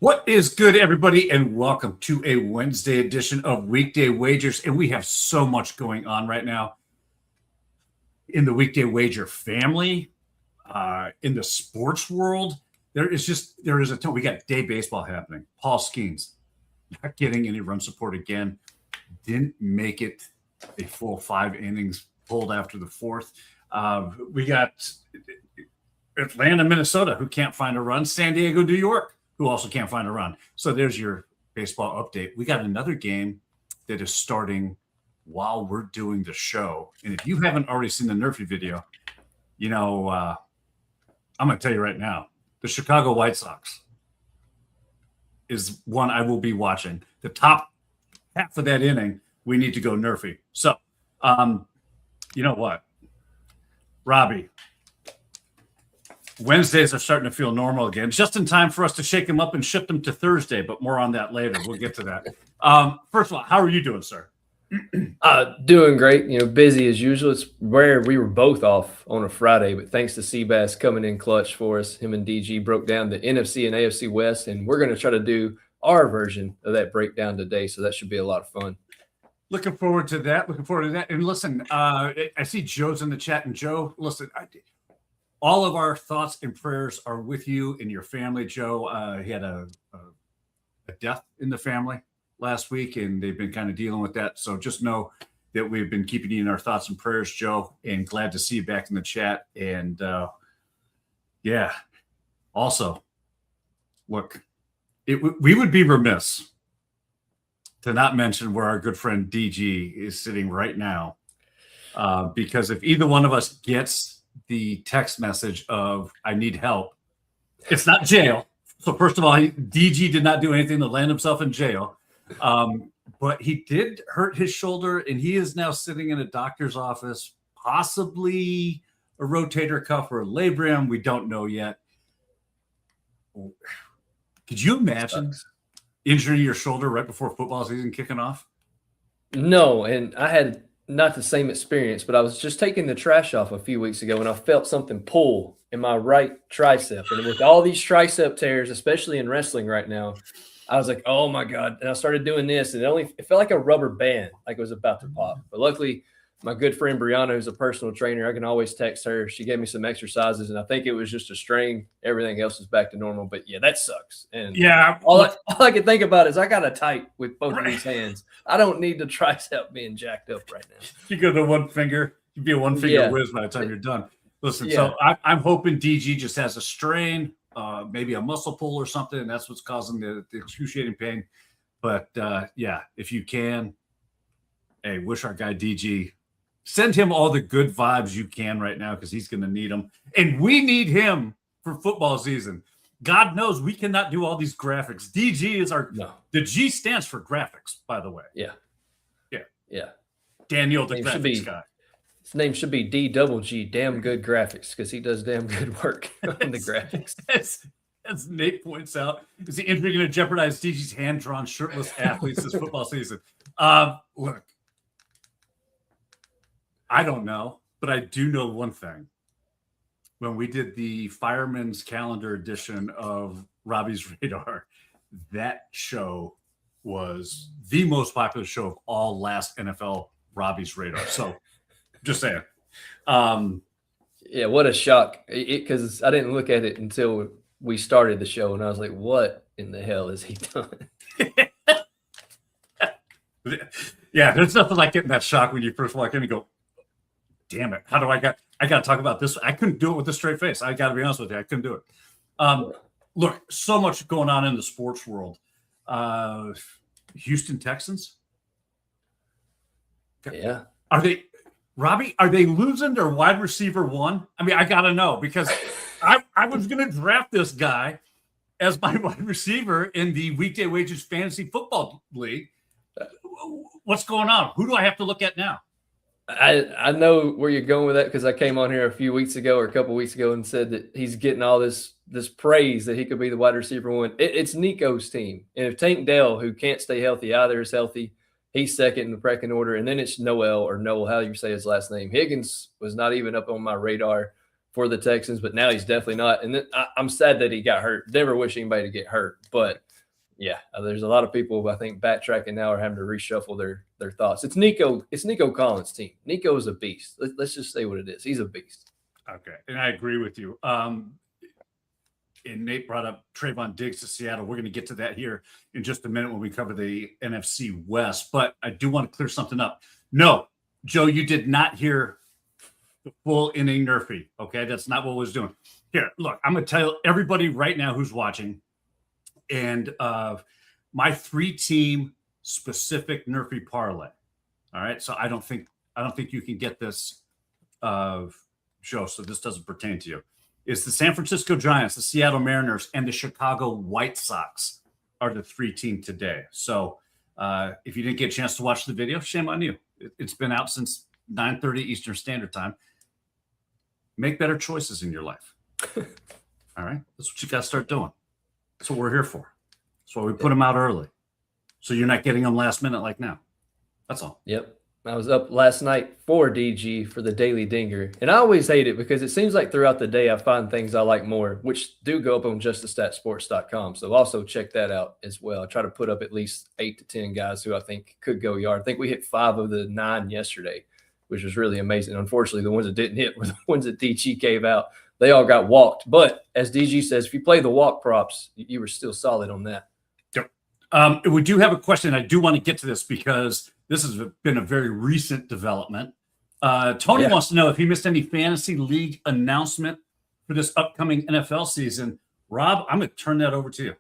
What is good, everybody, and welcome to a Wednesday edition of Weekday Wagers. And we have so much going on right now in the Weekday Wager family, in the sports world. There is a ton. We got day baseball happening. Paul Skeens not getting any run support again. Didn't make it a full 5 innings, pulled after the fourth. We got Atlanta, Minnesota, who can't find a run. San Diego, New York, who also can't find a run. So there's your baseball update. We got another game that is starting while we're doing the show. And if you haven't already seen the NRFI video, I'm going to tell you right now, the Chicago White Sox is one I will be watching. The top half of that inning, we need to go NRFI. So, you know what, Robbie, Wednesdays are starting to feel normal again, just in time for us to shake them up and ship them to Thursday, but more on that later. We'll get to that. First of all, how are you doing, sir? Doing great. Busy as usual. It's rare we were both off on a Friday, but thanks to Seabass coming in clutch for us. Him and DG broke down the NFC and AFC West, and we're going to try to do our version of that breakdown today, so that should be a lot of fun. Looking forward to that. And listen, I see Joe's in the chat, and Joe, listen, all of our thoughts and prayers are with you and your family. Joe, he had a death in the family last week, and they've been kind of dealing with that. So just know that we've been keeping you in our thoughts and prayers, Joe, and glad to see you back in the chat. And also, look, we would be remiss to not mention where our good friend DG is sitting right now, because if either one of us gets the text message of I need help, it's not jail. So first of all, DG did not do anything to land himself in jail, but he did hurt his shoulder, and he is now sitting in a doctor's office, possibly a rotator cuff or a labrum. We don't know yet. Could you imagine injuring your shoulder right before football season kicking off? No, and I had not the same experience, but I was just taking the trash off a few weeks ago, and I felt something pull in my right tricep. And with all these tricep tears, especially in wrestling right now, I was like, oh my God. And I started doing this, and it felt like a rubber band, like it was about to pop. But luckily, my good friend Brianna, who's a personal trainer, I can always text her. She gave me some exercises, and I think it was just a strain. Everything else is back to normal. But yeah, that sucks. And yeah, all I can think about is I got a tight with both of these hands. I don't need the tricep being jacked up right now. You go to one finger, you'd be a one finger whiz by the time you're done. Listen, so I'm hoping DG just has a strain, maybe a muscle pull or something, and that's what's causing the excruciating pain. But if you can, hey, wish our guy DG. Send him all the good vibes you can right now, because he's going to need them. And we need him for football season. God knows we cannot do all these graphics. DG is the G stands for graphics, by the way. Yeah. Daniel, the graphics guy. His name should be D-double-G, damn good graphics, because he does damn good work on the graphics. As Nate points out, is the injury going to jeopardize DG's hand-drawn shirtless athletes this football season? Look. I don't know, but I do know one thing. When we did the Fireman's Calendar edition of Robbie's Radar, that show was the most popular show of all last NFL Robbie's Radar. So just saying. Yeah, what a shock. Because I didn't look at it until we started the show, and I was like, what in the hell has he done? Yeah, there's nothing like getting that shock when you first walk in and go, damn it, I got to talk about this. I couldn't do it with a straight face. I got to be honest with you. I couldn't do it. Look, so much going on in the sports world. Houston Texans. Yeah. Are they losing their wide receiver one? I mean, I got to know, because I was going to draft this guy as my wide receiver in the Weekday Wages Fantasy Football League. What's going on? Who do I have to look at now? I know where you're going with that, because I came on here a few weeks ago or a couple weeks ago and said that he's getting all this praise that he could be the wide receiver one. It's Nico's team. And if Tank Dell, who can't stay healthy either, is healthy, he's second in the pecking order. And then it's Noel, how you say his last name. Higgins was not even up on my radar for the Texans, but now he's definitely not. And I'm sad that he got hurt. Never wish anybody to get hurt, but yeah, there's a lot of people I think backtracking now are having to reshuffle their thoughts. It's Nico Collins' team. Nico is a beast. Let's just say what it is. He's a beast. Okay, and I agree with you. And Nate brought up Trayvon Diggs to Seattle. We're going to get to that here in just a minute when we cover the NFC West. But I do want to clear something up. No, Joe, you did not hear the full inning NRFI. Okay, that's not what I was doing. Here, look, I'm going to tell everybody right now who's watching. And my 3-team specific NRFI parlay. All right. So I don't think you can get this, Joe. So this doesn't pertain to you. It's the San Francisco Giants, the Seattle Mariners, and the Chicago White Sox are the 3-team today. So if you didn't get a chance to watch the video, shame on you. It's been out since 9:30 Eastern Standard Time. Make better choices in your life. All right. That's what you got to start doing. That's what we're here for. That's why we put them out early. So you're not getting them last minute like now. That's all. Yep. I was up last night for DG for the Daily Dinger. And I always hate it because it seems like throughout the day I find things I like more, which do go up on justthestatsports.com. So also check that out as well. I try to put up at least 8 to 10 guys who I think could go yard. I think we hit 5 of the 9 yesterday, which was really amazing. Unfortunately, the ones that didn't hit were the ones that DG gave out. They all got walked. But as DG says, if you play the walk props, you were still solid on that. Yep. We do have a question. I do want to get to this because this has been a very recent development. Tony wants to know if he missed any fantasy league announcement for this upcoming NFL season. Rob, I'm going to turn that over to you.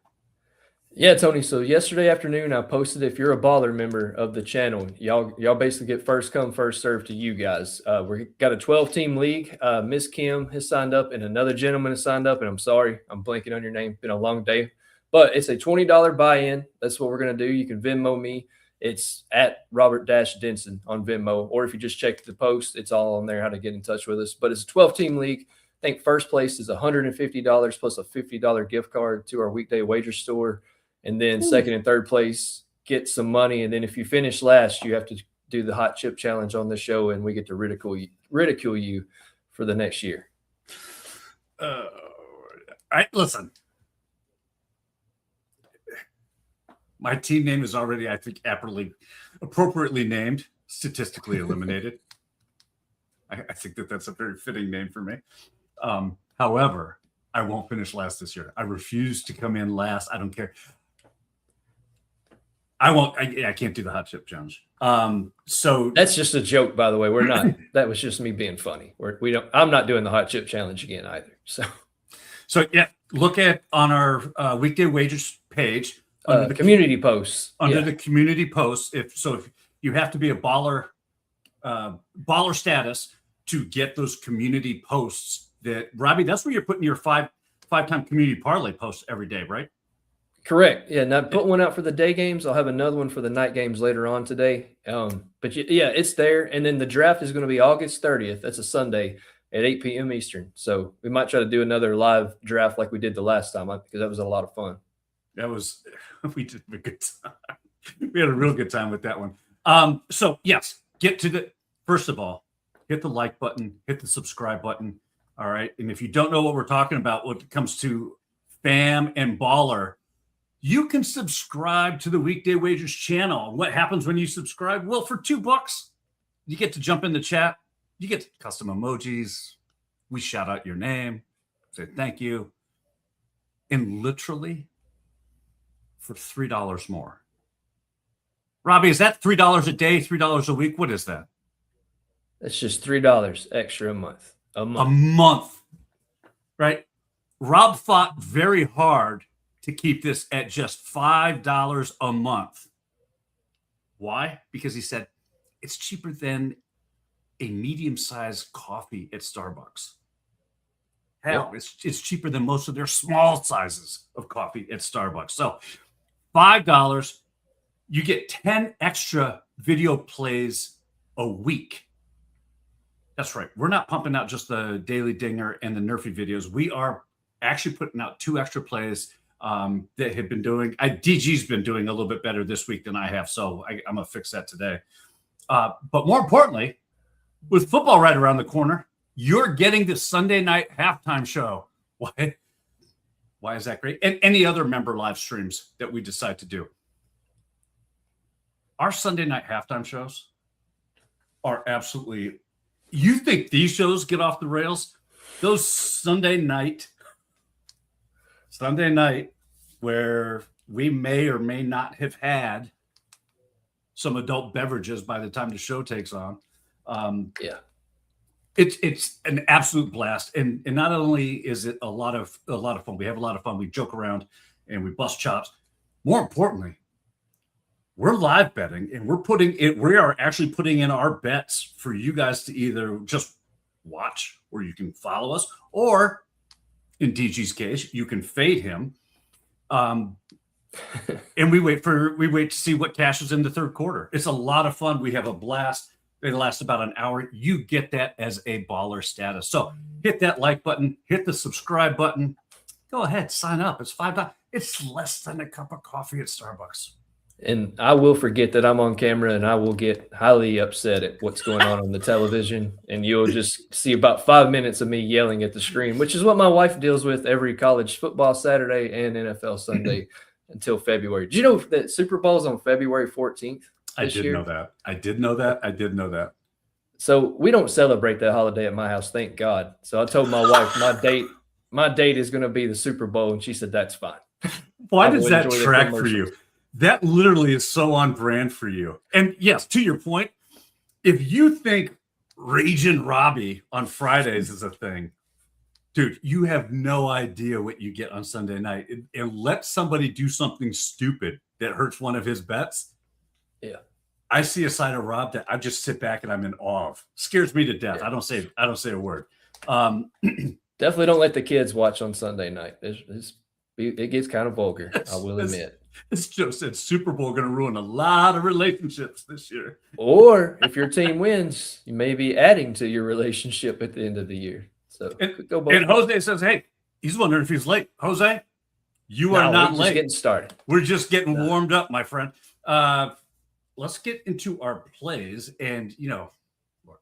Yeah, Tony. So yesterday afternoon, I posted, if you're a baller member of the channel, y'all basically get first come, first serve to you guys. We got a 12-team league. Miss Kim has signed up and another gentleman has signed up. And I'm sorry, I'm blanking on your name. Been a long day. But it's a $20 buy-in. That's what we're going to do. You can Venmo me. It's at Robert-Denson on Venmo. Or if you just check the post, it's all on there how to get in touch with us. But it's a 12-team league. I think first place is $150 plus a $50 gift card to our Weekday wager store. And then second and third place, get some money. And then if you finish last, you have to do the hot chip challenge on the show, and we get to ridicule you for the next year. All right, listen. My team name is already, I think, appropriately named, statistically eliminated. I think that's a very fitting name for me. However, I won't finish last this year. I refuse to come in last. I don't care. I won't. I can't do the hot chip challenge. So that's just a joke, by the way. We're not. That was just me being funny. We don't. I'm not doing the hot chip challenge again either. So yeah, look at on our Weekday Wagers page under the community posts. Under the community posts, if you have to be a baller status to get those community posts. That Robbie, that's where you're putting your five-time community parlay posts every day, right? Correct. Yeah. Now put one out for the day games. I'll have another one for the night games later on today. But yeah, it's there. And then the draft is going to be August 30th. That's a Sunday at 8 p.m. Eastern. So we might try to do another live draft like we did the last time because that was a lot of fun. We did a good time. We had a real good time with that one. So yes, first of all, hit the like button, hit the subscribe button. All right. And if you don't know what we're talking about when it comes to Fam and Baller, you can subscribe to the Weekday Wagers channel. What happens when you subscribe? Well, for $2, you get to jump in the chat. You get custom emojis. We shout out your name, say thank you. And literally for $3 more. Robbie, is that $3 a day, $3 a week? What is that? That's just $3 extra a month. A month, right? Rob fought very hard to keep this at just $5 a month. Why? Because he said it's cheaper than a medium-sized coffee at Starbucks. Hell, it's cheaper than most of their small sizes of coffee at Starbucks. So $5, you get 10 extra video plays a week. That's right. We're not pumping out just the Daily Dinger and the NRFI videos. We are actually putting out 2 extra plays that have been doing. DG's been doing a little bit better this week than I have, so I'm going to fix that today. But more importantly, with football right around the corner, You're getting the Sunday night halftime show. Why? Why is that great? And any other member live streams that we decide to do. Our Sunday night halftime shows are absolutely. You think these shows get off the rails? Those Sunday night where we may or may not have had some adult beverages by the time the show takes on. It's an absolute blast, and not only is it a lot of fun. We have a lot of fun. We joke around and we bust chops. More importantly, we're live betting, and we are actually putting in our bets for you guys to either just watch, or you can follow us, or in DG's case, you can fade him. And we wait to see what cashes in the third quarter. It's a lot of fun. We have a blast. It lasts about an hour. You get that as a baller status. So hit that like button, hit the subscribe button. Go ahead, sign up. It's $5. It's less than a cup of coffee at Starbucks. And I will forget that I'm on camera, and I will get highly upset at what's going on the television. And you'll just see about 5 minutes of me yelling at the screen, which is what my wife deals with every college football Saturday and NFL Sunday until February. Did you know that Super Bowl is on February 14th? I did know that. So we don't celebrate that holiday at my house, thank God. So I told my wife my date is going to be the Super Bowl, and she said that's fine. Why does that track for you? That literally is so on brand for you. And yes, to your point, if you think Ragin' Robbie on Fridays is a thing, dude, you have no idea what you get on Sunday night. And let somebody do something stupid that hurts one of his bets. Yeah. I see a side of Rob that I just sit back and I'm in awe of. Scares me to death. Yeah. I don't say a word. Definitely don't let the kids watch on Sunday night. It gets kind of vulgar, I will admit. It's just that Super Bowl going to ruin a lot of relationships this year. Or if your team wins, you may be adding to your relationship at the end of the year. So and Jose says, hey, he's wondering if he's late. Jose, you are not late. Just getting started. We're just getting warmed up, my friend. Let's get into our plays. And, look,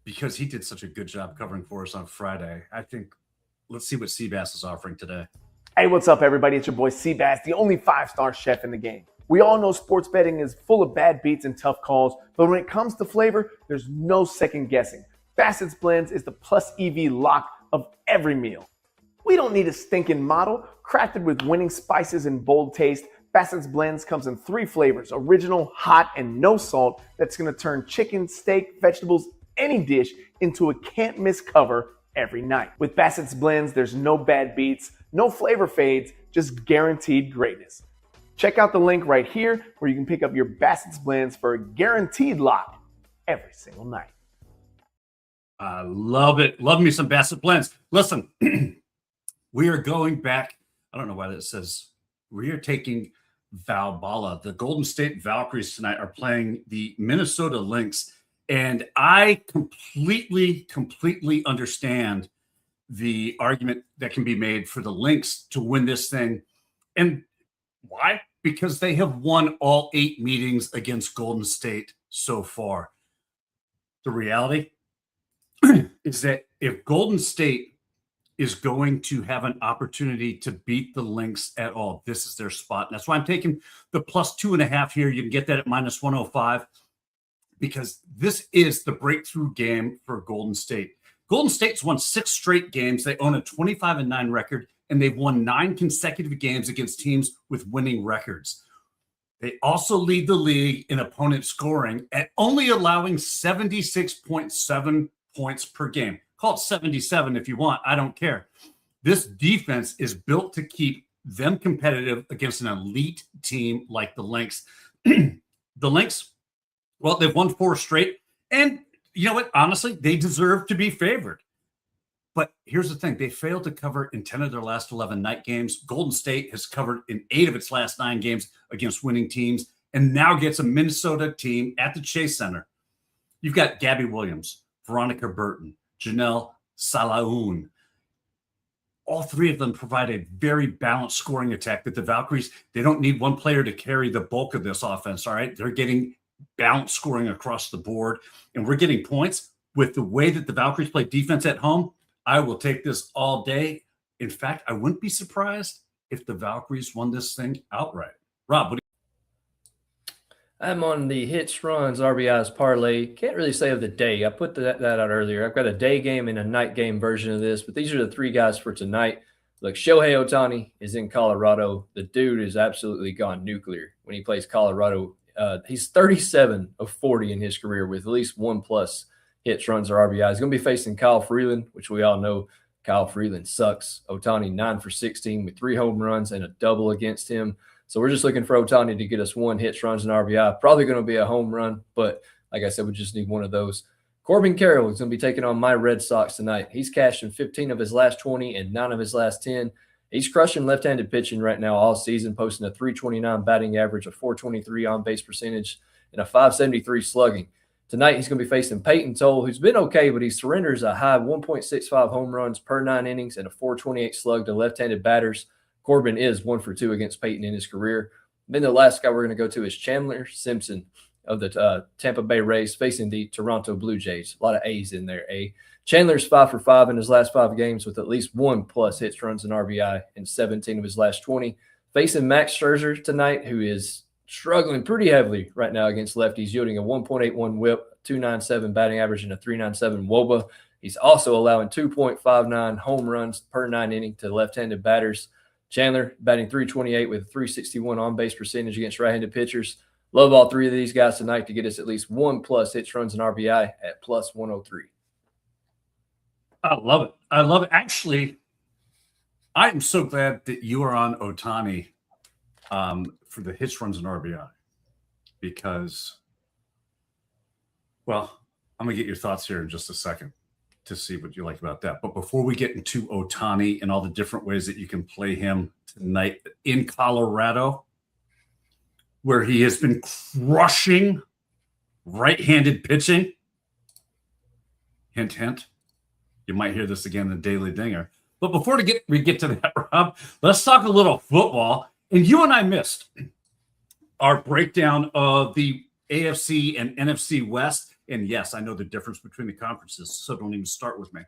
because he did such a good job covering for us on Friday, I think let's see what Seabass is offering today. Hey, what's up, everybody? It's your boy Seabass, the only 5-star chef in the game. We all know sports betting is full of bad beats and tough calls, but when it comes to flavor, there's no second guessing. Bassett's Blends is the plus EV lock of every meal. We don't need a stinking model. Crafted with winning spices and bold taste, Bassett's Blends comes in 3 flavors, original, hot, and no salt, that's going to turn chicken, steak, vegetables, any dish into a can't-miss cover every night. With Bassett's Blends, there's no bad beats, no flavor fades, just guaranteed greatness. Check out the link right here where you can pick up your Bassett's Blends for a guaranteed lock every single night. I love it. Love me some Bassett Blends. Listen, we are going back. I don't know why that says we are taking Valhalla. The Golden State Valkyries tonight are playing the Minnesota Lynx. And I completely understand the argument that can be made for the Lynx to win this thing. And why? Because they have won all 8 meetings against Golden State so far. The reality is that if Golden State is going to have an opportunity to beat the Lynx at all, this is their spot. And that's why I'm taking the plus 2.5 here. You can get that at minus 105 because this is the breakthrough game for Golden State. Golden State's won 6 straight games. They own a 25-9 record, and they've won 9 consecutive games against teams with winning records. They also lead the league in opponent scoring at only allowing 76.7 points per game. Call it 77 if you want. I don't care. This defense is built to keep them competitive against an elite team like the Lynx. The Lynx, well, they've won 4 straight, and you know what? Honestly, they deserve to be favored. But here's the thing. They failed to cover in 10 of their last 11 night games. Golden State has covered in 8 of its last 9 games against winning teams and now gets a Minnesota team at the Chase Center. You've got Gabby Williams, Veronica Burton, Janelle Salaun. All 3 of them provide a very balanced scoring attack that the Valkyries, they don't need one player to carry the bulk of this offense, all right? They're getting balanced scoring across the board, and we're getting points. with the way that the Valkyries play defense at home, I will take this all day. In fact, I wouldn't be surprised if the Valkyries won this thing outright. Rob, what do I'm on the hits, runs, RBIs parlay. Can't really say of the day. I put that out earlier. I've got a day game and a night game version of this, but these are the three guys for tonight. Look, Shohei Ohtani is in Colorado. The dude is absolutely gone nuclear when he plays Colorado. He's 37 of 40 in his career with at least 1+ hits, runs, or RBIs. He's going to be facing Kyle Freeland, which we all know Kyle Freeland sucks. Ohtani 9 for 16 with 3 home runs and a double against him. So we're just looking for Ohtani to get us 1 hits, runs, and RBI. Probably going to be a home run, but like I said, we just need one of those. Corbin Carroll is going to be taking on my Red Sox tonight. He's cashed in 15 of his last 20 and 9 of his last 10. He's crushing left-handed pitching right now all season, posting a 329 batting average, a 423 on-base percentage, and a 573 slugging. Tonight, he's going to be facing Peyton Toll, who's been okay, but he surrenders a high 1.65 home runs per 9 innings and a 428 slug to left-handed batters. Corbin is 1 for 2 against Peyton in his career. Then the last guy we're going to go to is Chandler Simpson of the Tampa Bay Rays facing the Toronto Blue Jays. A lot of A's in there, A. Chandler's 5 for 5 in his last 5 games with at least 1+ hits, runs, and RBI in 17 of his last 20. Facing Max Scherzer tonight, who is struggling pretty heavily right now against lefties, yielding a 1.81 whip, 297 batting average, and a 397 WOBA. He's also allowing 2.59 home runs per 9 inning to left-handed batters. Chandler batting 328 with a 361 on-base percentage against right-handed pitchers. Love all 3 of these guys tonight to get us at least 1+ hits, runs, and RBI at plus 103. I love it. I love it. Actually, I am so glad that you are on Ohtani for the hits, runs, and RBI because, well, I'm going to get your thoughts here in just a second to see what you like about that. But before we get into Ohtani and all the different ways that you can play him tonight in Colorado, where he has been crushing right-handed pitching, hint, hint, you might hear this again in the Daily Dinger. But before we get to that, Rob, let's talk a little football. And you and I missed our breakdown of the AFC and NFC West. And yes, I know the difference between the conferences, so don't even start with me.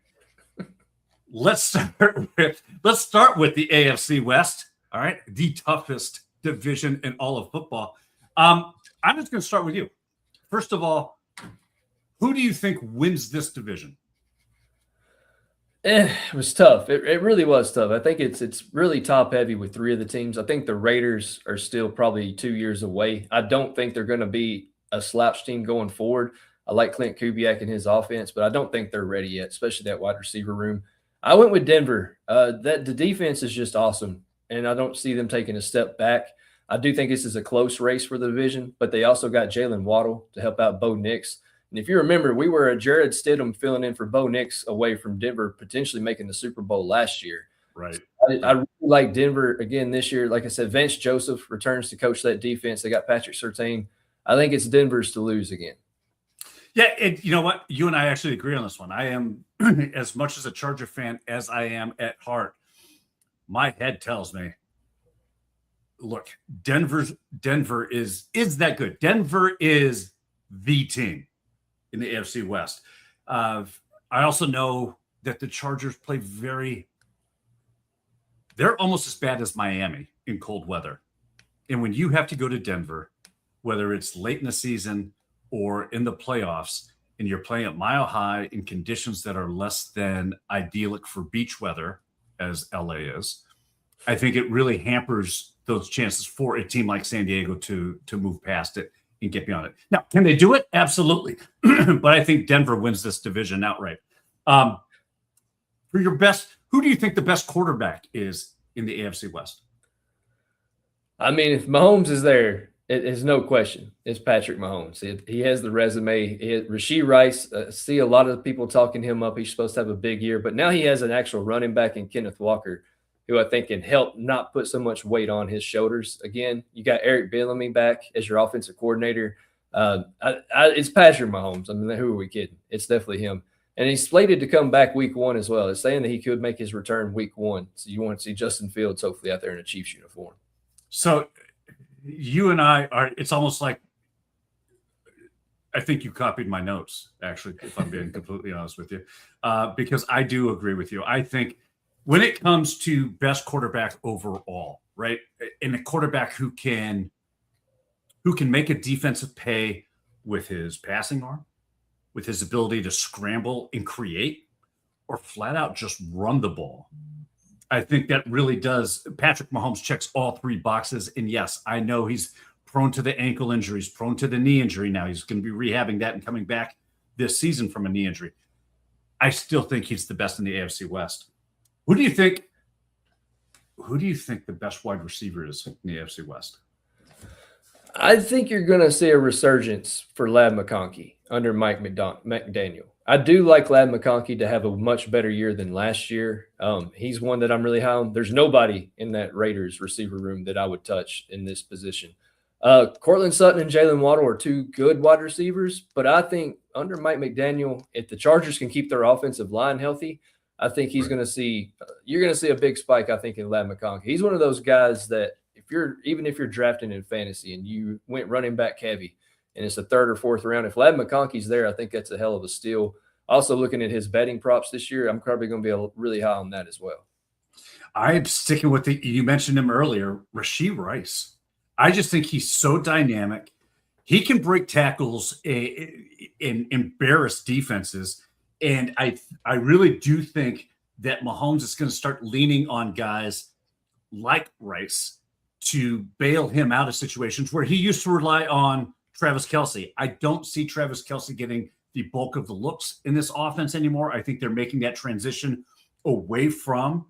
Let's start with the AFC West. All right, the toughest division in all of football. I'm just going to start with you. First of all, who do you think wins this division? It was tough. It really was tough. I think it's really top heavy with 3 of the teams. I think the Raiders are still probably 2 years away. I don't think they're going to be a slouch team going forward. I like Clint Kubiak and his offense, but I don't think they're ready yet, especially that wide receiver room. I went with Denver. The defense is just awesome, and I don't see them taking a step back. I do think this is a close race for the division, but they also got Jalen Waddle to help out Bo Nix. And if you remember, we were a Jared Stidham filling in for Bo Nix away from Denver, potentially making the Super Bowl last year. Right. I really like Denver again this year. Like I said, Vance Joseph returns to coach that defense. They got Patrick Surtain. I think it's Denver's to lose again. Yeah, and you know what? You and I actually agree on this one. I am as much as a Charger fan as I am at heart. My head tells me, look, Denver is that good. Denver is the team in the AFC West. I also know that the Chargers play they're almost as bad as Miami in cold weather. And when you have to go to Denver, whether it's late in the season or in the playoffs, and you're playing at Mile High in conditions that are less than idyllic for beach weather, as LA is, I think it really hampers those chances for a team like San Diego to move past it and get beyond it. Now, can they do it? Absolutely. But I think Denver wins this division outright. For your best, who do you think the best quarterback is in the AFC West? I mean, if Mahomes is there, it is no question. It's Patrick Mahomes. He has the resume. Rashee Rice, see a lot of people talking him up. He's supposed to have a big year, but now he has an actual running back in Kenneth Walker, who I think can help not put so much weight on his shoulders. Again, you got Eric Bieniemy back as your offensive coordinator. It's Patrick Mahomes. I mean, who are we kidding? It's definitely him. And he's slated to come back week 1 as well. It's saying that he could make his return week 1. So you want to see Justin Fields hopefully out there in a Chiefs uniform. So you and I are, it's almost like I think you copied my notes, actually, if I'm being completely honest with you, because I do agree with you. I think when it comes to best quarterback overall, right, and a quarterback who can make a defensive pay with his passing arm, with his ability to scramble and create, or flat out just run the ball. I think that really does. Patrick Mahomes checks all three boxes. And yes, I know he's prone to the ankle injuries, prone to the knee injury now. He's going to be rehabbing that and coming back this season from a knee injury. I still think he's the best in the AFC West. Who do you think the best wide receiver is in the AFC West? I think you're going to see a resurgence for Ladd McConkey under Mike McDaniel. I do like Ladd McConkey to have a much better year than last year. He's one that I'm really high on. There's nobody in that Raiders receiver room that I would touch in this position. Cortland Sutton and Jalen Waddle are two good wide receivers, but I think under Mike McDaniel, if the Chargers can keep their offensive line healthy, I think you're going to see a big spike, I think, in Ladd McConkey. He's one of those guys that even if you're drafting in fantasy and you went running back heavy and it's the third or fourth round, if Ladd McConkey's there, I think that's a hell of a steal. Also, looking at his betting props this year, I'm probably going to be really high on that as well. I'm sticking with you mentioned him earlier, Rashee Rice. I just think he's so dynamic. He can break tackles and embarrass defenses. And I really do think that Mahomes is going to start leaning on guys like Rice to bail him out of situations where he used to rely on Travis Kelce. I don't see Travis Kelce getting the bulk of the looks in this offense anymore. I think they're making that transition away from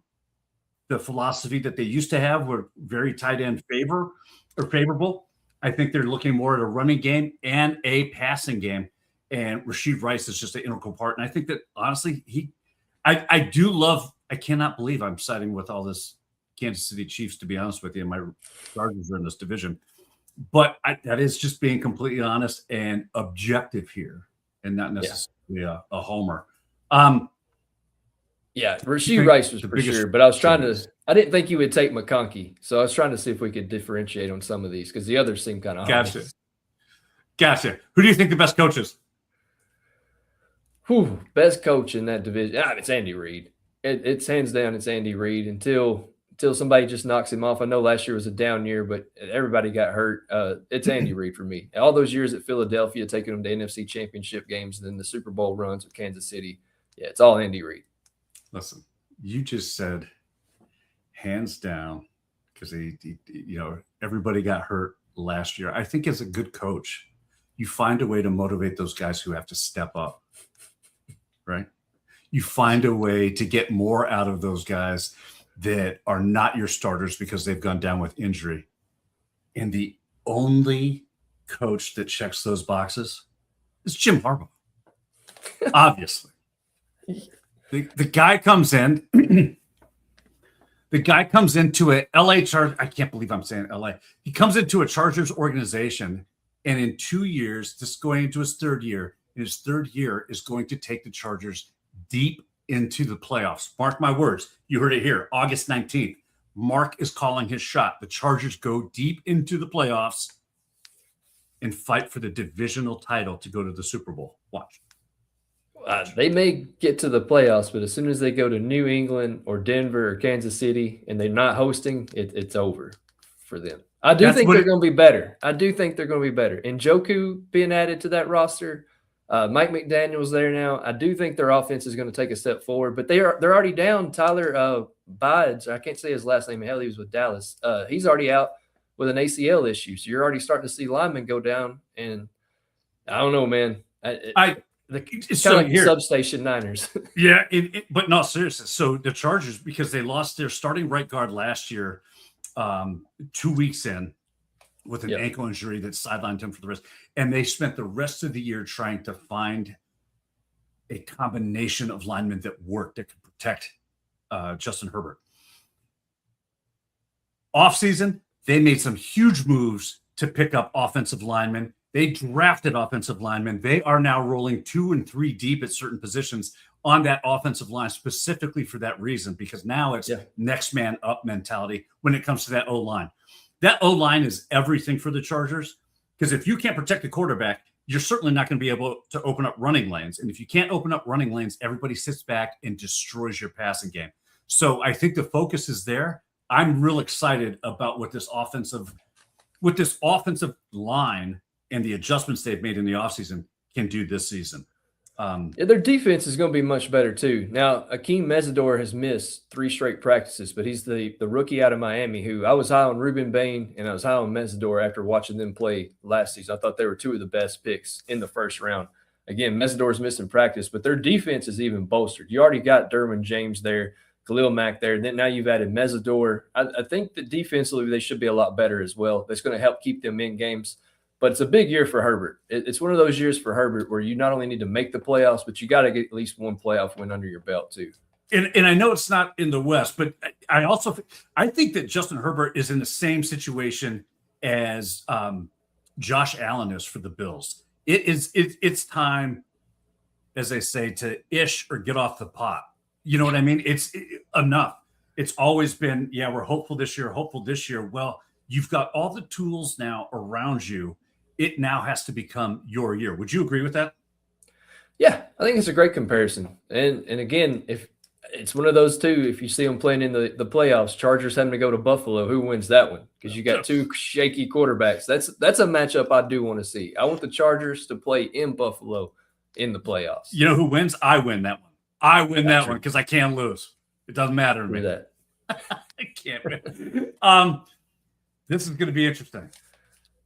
the philosophy that they used to have, were very tight end favorable. I think they're looking more at a running game and a passing game. And Rashee Rice is just an integral part. And I think that honestly, I cannot believe I'm siding with all this Kansas City Chiefs, to be honest with you. My Chargers are in this division. But that is just being completely honest and objective here, and not necessarily a homer. Rashee Rice was for sure, but I didn't think you would take McConkey, so I was trying to see if we could differentiate on some of these because the others seem kind of Gotcha. Who do you think the best coach is? Best coach in that division? It's Andy Reid. It's hands down, it's Andy Reid until somebody just knocks him off. I know last year was a down year, but everybody got hurt. It's Andy Reid for me. All those years at Philadelphia, taking them to NFC Championship games, and then the Super Bowl runs with Kansas City. Yeah, it's all Andy Reid. Listen, you just said hands down because everybody got hurt last year. I think as a good coach, you find a way to motivate those guys who have to step up, right? You find a way to get more out of those guys that are not your starters because they've gone down with injury. And the only coach that checks those boxes is Jim Harbaugh. Obviously. The guy comes in. The guy comes into a LA Chargers. I can't believe I'm saying LA. He comes into a Chargers organization, and in 2 years, this is going into his third year. In his third year is going to take the Chargers deep into the playoffs. Mark my words. You heard it here. August 19th. Mark is calling his shot. The Chargers go deep into the playoffs and fight for the divisional title to go to the Super Bowl. Watch. They may get to the playoffs, but as soon as they go to New England or Denver or Kansas City and they're not hosting, it's over for them. I do think they're going to be better. Njoku being added to that roster, Mike McDaniel's there now. I do think their offense is going to take a step forward, but they're already down. Tyler Bides, I can't say his last name. Hell, he was with Dallas. He's already out with an ACL issue, so you're already starting to see linemen go down. And I don't know, man. It's kind of like substation Niners. Yeah, but no, seriously. So the Chargers, because they lost their starting right guard last year, 2 weeks in, with an ankle injury that sidelined him for the rest. And they spent the rest of the year trying to find a combination of linemen that worked that could protect Justin Herbert. Offseason, they made some huge moves to pick up offensive linemen. They drafted offensive linemen. They are now rolling 2 and 3 deep at certain positions on that offensive line specifically for that reason, because now it's next man up mentality when it comes to that O-line. That O-line is everything for the Chargers, because if you can't protect the quarterback, you're certainly not going to be able to open up running lanes. And if you can't open up running lanes, everybody sits back and destroys your passing game. So I think the focus is there. I'm real excited about what this offensive line and the adjustments they've made in the offseason can do this season. Their defense is going to be much better too. Now, Akeem Mesidor has missed 3 straight practices, but he's the rookie out of Miami who I was high on Ruben Bain and I was high on Mesidor after watching them play last season. I thought they were 2 of the best picks in the first round. Again, Mesidor's missing practice, but their defense is even bolstered. You already got Derwin James there, Khalil Mack there, and then now you've added Mesidor. I think that defensively they should be a lot better as well. That's going to help keep them in games. But it's a big year for Herbert. It's one of those years for Herbert where you not only need to make the playoffs, but you got to get at least one playoff win under your belt too. And I know it's not in the West, but I think that Justin Herbert is in the same situation as Josh Allen is for the Bills. It's time, as they say, to ish or get off the pot. You know what I mean? It's enough. It's always been, we're hopeful this year. Well, you've got all the tools now around you. It now has to become your year. Would you agree with that? Yeah, I think it's a great comparison. And again, if it's one of those two, if you see them playing in the playoffs, Chargers having to go to Buffalo, who wins that one? Because you got 2 shaky quarterbacks. That's a matchup I do want to see. I want the Chargers to play in Buffalo in the playoffs. You know who wins? I win that one. I win that one because I can't lose. It doesn't matter to me. That. I can't win. This is going to be interesting.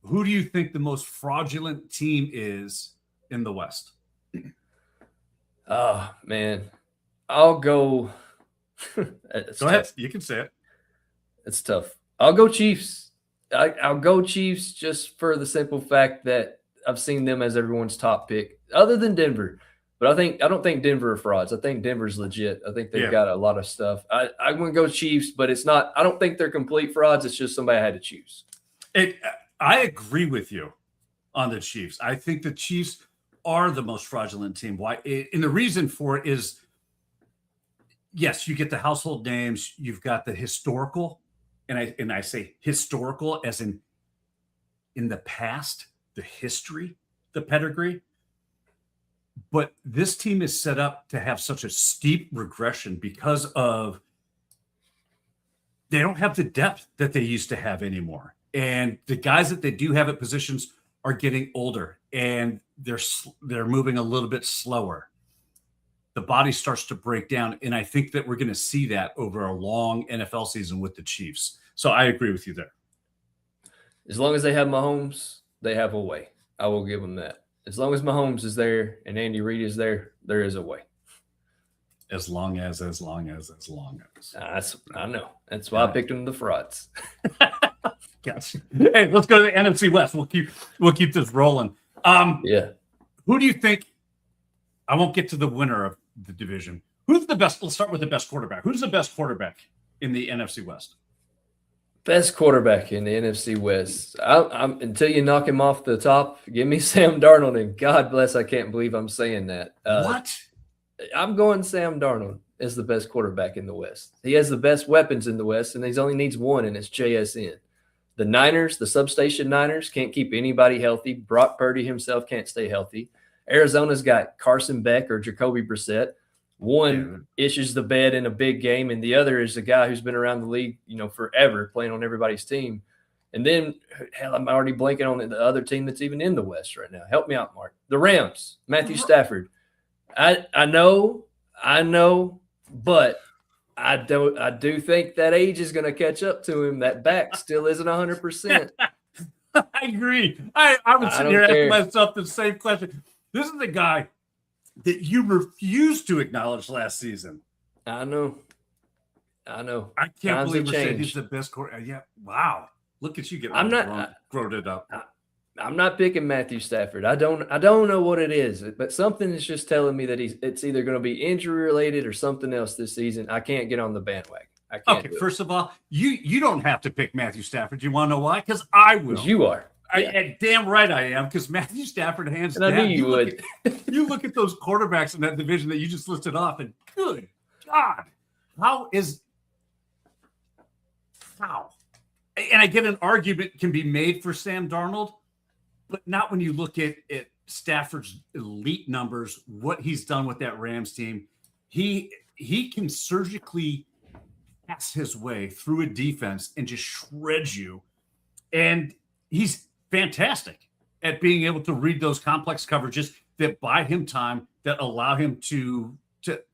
Who do you think the most fraudulent team is in the West? Oh, man. I'll go. Go ahead. You can say it. It's tough. I'll go Chiefs. I'll go Chiefs just for the simple fact that I've seen them as everyone's top pick, other than Denver. But I don't think Denver are frauds. I think Denver's legit. I think they've got a lot of stuff. I wouldn't go Chiefs, but it's not. I don't think they're complete frauds. It's just somebody I had to choose. I agree with you on the Chiefs. I think the Chiefs are the most fraudulent team. Why? And the reason for it is, yes, you get the household names. You've got the historical, and I say historical as in the past, the history, the pedigree. But this team is set up to have such a steep regression because of they don't have the depth that they used to have anymore. And the guys that they do have at positions are getting older and they're moving a little bit slower. The body starts to break down. And I think that we're going to see that over a long NFL season with the Chiefs. So I agree with you there. As long as they have Mahomes, they have a way. I will give them that. As long as Mahomes is there and Andy Reid is there, there is a way. As long as. I know. That's why I picked them the frauds. Gotcha. Hey, let's go to the NFC West. We'll keep this rolling. Who do you think? I won't get to the winner of the division. Who's the best? Let's start with the best quarterback. Who's the best quarterback in the NFC West? Best quarterback in the NFC West. I'm until you knock him off the top, give me Sam Darnold, and God bless, I can't believe I'm saying that. What? I'm going Sam Darnold as the best quarterback in the West. He has the best weapons in the West, and he only needs one, and it's JSN. The Niners, the substation Niners, can't keep anybody healthy. Brock Purdy himself can't stay healthy. Arizona's got Carson Beck or Jacoby Brissett. One issues the bed in a big game, and the other is a guy who's been around the league, forever, playing on everybody's team. And then, hell, I'm already blanking on the other team that's even in the West right now. Help me out, Mark. The Rams, Matthew Stafford. I know, but I do think that age is going to catch up to him. That back still isn't 100%. I agree. I was sitting here asking myself the same question. This is the guy that you refused to acknowledge last season. I know. I can't believe we're saying he's the best quarterback. Yeah. Wow. Look at you getting grown it up. I'm not picking Matthew Stafford. I don't know what it is, but something is just telling me that it's either going to be injury related or something else this season. I can't get on the bandwagon. I can't. Okay, first of all, you don't have to pick Matthew Stafford. You want to know why? Because I will. You are. Damn right I am, because Matthew Stafford hands down. I knew you would. You look at those quarterbacks in that division that you just listed off, and good God, how? And I get an argument can be made for Sam Darnold, but not when you look at Stafford's elite numbers, what he's done with that Rams team. He can surgically pass his way through a defense and just shred you. And he's fantastic at being able to read those complex coverages that buy him time, that allow him to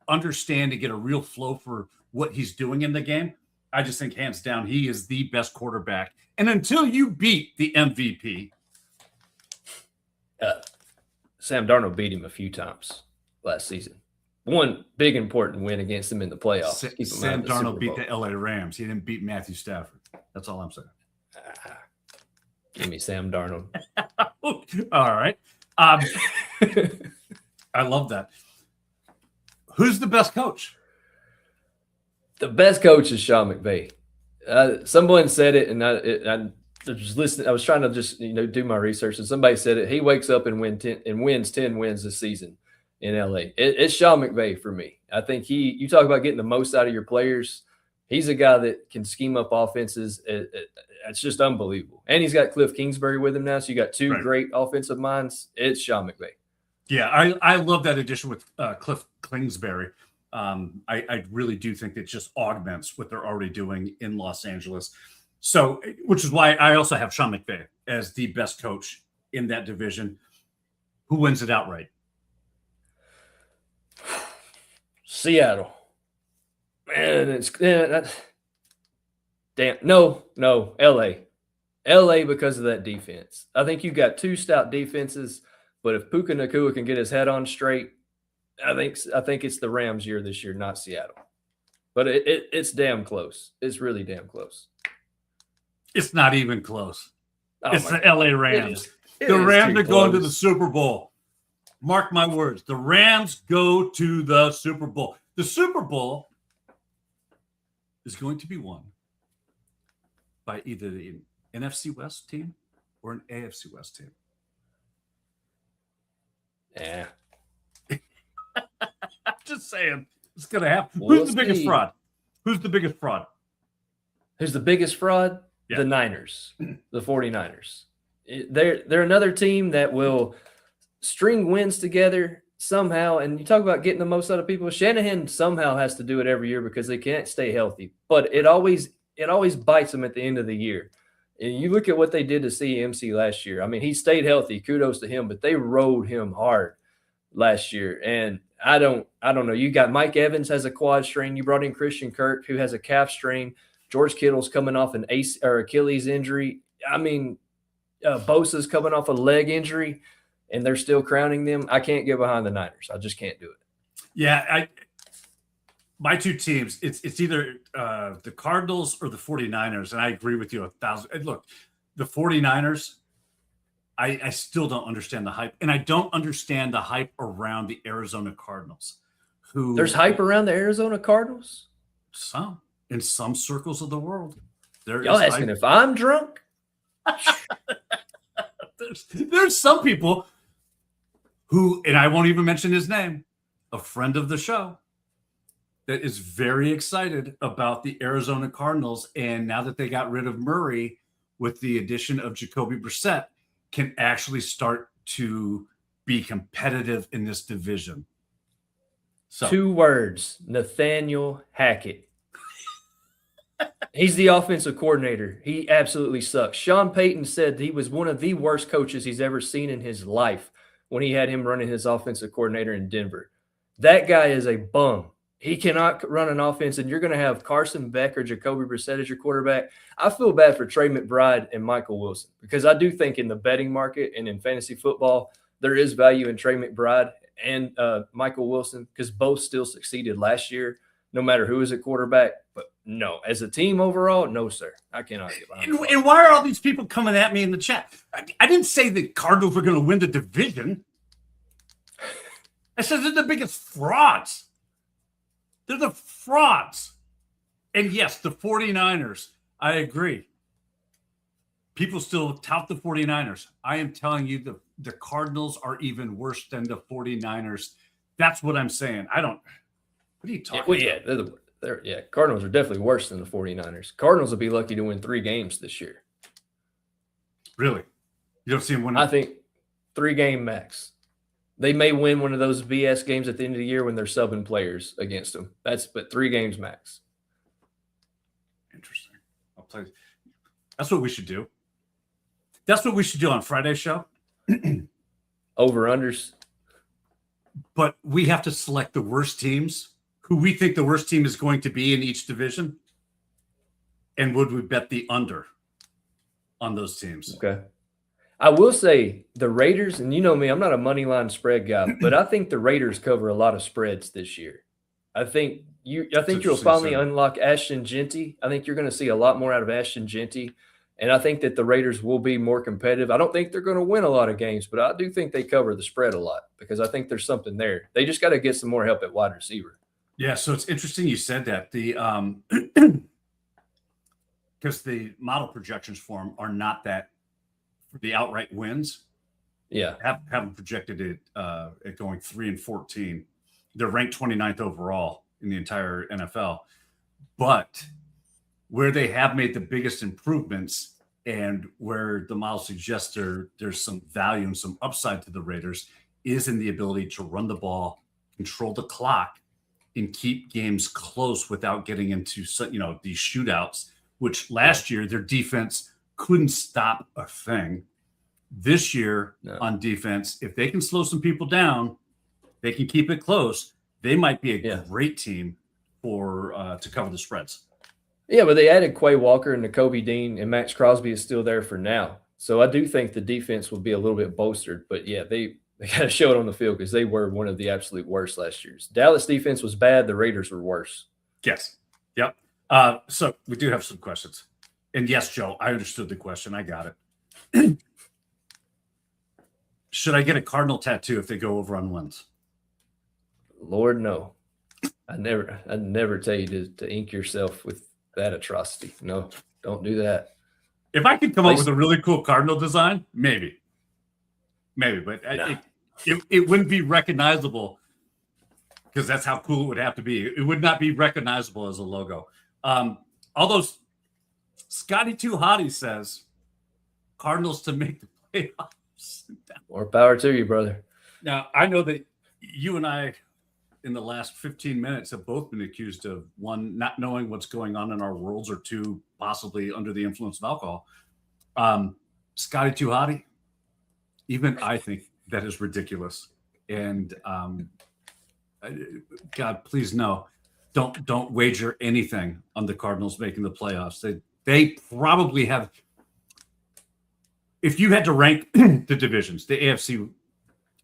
understand and get a real flow for what he's doing in the game. I just think hands down, he is the best quarterback. And until you beat the MVP. Sam Darnold beat him a few times last season. One big important win against him in the playoffs. Sam Darnold beat the LA Rams. He didn't beat Matthew Stafford. That's all I'm saying. Give me Sam Darnold. All right. I love that. Who's the best coach? The best coach is Sean McVay. Someone said it, and I was listening. I was trying to just do my research, and somebody said it. He wakes up and wins 10 wins this season in LA. It's Sean McVay for me. I think you talk about getting the most out of your players. He's a guy that can scheme up offenses. It's just unbelievable. And he's got Cliff Kingsbury with him now, so you got two great offensive minds. It's Sean McVay. Yeah, I love that addition with Cliff Kingsbury. I really do think it just augments what they're already doing in Los Angeles. So, which is why I also have Sean McVay as the best coach in that division. Who wins it outright? Seattle. Man, damn. No, LA. LA because of that defense. I think you've got two stout defenses, but if Puka Nacua can get his head on straight, I think it's the Rams' year this year, not Seattle. But it's damn close. It's really damn close. It's not even close. It's the God. LA Rams. The Rams are going to the Super Bowl. Mark my words. The Rams go to the Super Bowl. The Super Bowl is going to be won by either the NFC West team or an AFC West team. Yeah. Just saying. It's going to happen. We'll Who's the biggest fraud? Who's the biggest fraud? Who's the biggest fraud? Yeah. The Niners, the 49ers. They're another team that will string wins together somehow. And you talk about getting the most out of people. Shanahan somehow has to do it every year because they can't stay healthy. But it always bites them at the end of the year. And you look at what they did to CMC last year. I mean, he stayed healthy. Kudos to him, but they rode him hard last year. And I don't know. You got Mike Evans has a quad strain. You brought in Christian Kirk, who has a calf strain. George Kittle's coming off an Achilles injury. I mean, Bosa's coming off a leg injury, and they're still crowning them. I can't get behind the Niners. I just can't do it. Yeah, my two teams, it's either the Cardinals or the 49ers, and I agree with you 1,000. Look, the 49ers, I still don't understand the hype, and I don't understand the hype around the Arizona Cardinals. There's hype around the Arizona Cardinals? In some circles of the world. Y'all asking if I'm drunk? There's some people who, and I won't even mention his name, a friend of the show, that is very excited about the Arizona Cardinals. And now that they got rid of Murray with the addition of Jacoby Brissett, can actually start to be competitive in this division. So 2 words, Nathaniel Hackett. He's the offensive coordinator. He absolutely sucks. Sean Payton said he was one of the worst coaches he's ever seen in his life when he had him running his offensive coordinator in Denver. That guy is a bum. He cannot run an offense, and you're going to have Carson Beck or Jacoby Brissett as your quarterback. I feel bad for Trey McBride and Michael Wilson because I do think in the betting market and in fantasy football, there is value in Trey McBride and Michael Wilson because both still succeeded last year, no matter who is at quarterback. But no, as a team overall, no, sir. I cannot get behind it. And why are all these people coming at me in the chat? I didn't say the Cardinals were going to win the division. I said they're the biggest frauds. They're the frauds. And yes, the 49ers, I agree. People still tout the 49ers. I am telling you the Cardinals are even worse than the 49ers. That's what I'm saying. What are you talking about? Cardinals are definitely worse than the 49ers. Cardinals will be lucky to win 3 games this year. Really? You don't see them winning? I think 3-game max. They may win one of those BS games at the end of the year when they're subbing players against them. But 3 games max. Interesting. I'll play. That's what we should do. That's what we should do on Friday's show. Over-unders. But we have to select the worst teams, who we think the worst team is going to be in each division. And would we bet the under on those teams? Okay. I will say the Raiders, and you know me, I'm not a money line spread guy, but I think the Raiders cover a lot of spreads this year. I think you'll finally unlock Ashton Genty. I think you're going to see a lot more out of Ashton Genty. And I think that the Raiders will be more competitive. I don't think they're going to win a lot of games, but I do think they cover the spread a lot because I think there's something there. They just got to get some more help at wide receiver. Yeah, so it's interesting you said that. Because the model projections for them are not that for the outright wins. Yeah. Haven't projected it at going 3-14. They're ranked 29th overall in the entire NFL. But where they have made the biggest improvements and where the model suggests there's some value and some upside to the Raiders is in the ability to run the ball, control the clock, and keep games close without getting into these shootouts, which last year their defense couldn't stop a thing. This year on defense, if they can slow some people down, they can keep it close. They might be a great team to cover the spreads. Yeah, but they added Quay Walker and Nakobe Dean, and Max Crosby is still there for now. So I do think the defense will be a little bit bolstered. But, yeah, they got to show it on the field because they were one of the absolute worst last year. Dallas defense was bad. The Raiders were worse. Yes. Yep. So we do have some questions. And, yes, Joe, I understood the question. I got it. Should I get a Cardinal tattoo if they go over on wins? Lord, no. I'd never tell you to ink yourself with that atrocity. No, don't do that. If I could come up with a really cool Cardinal design, maybe, but it wouldn't be recognizable because that's how cool it would have to be. It would not be recognizable as a logo. Although Scotty Too Hottie says Cardinals to make the playoffs. More power to you, brother. Now, I know that you and I in the last 15 minutes have both been accused of, one, not knowing what's going on in our worlds, or two, possibly under the influence of alcohol. Scotty Too Hottie, even I think that is ridiculous. And God, please no, don't wager anything on the Cardinals making the playoffs. They probably have. If you had to rank the divisions, the AFC,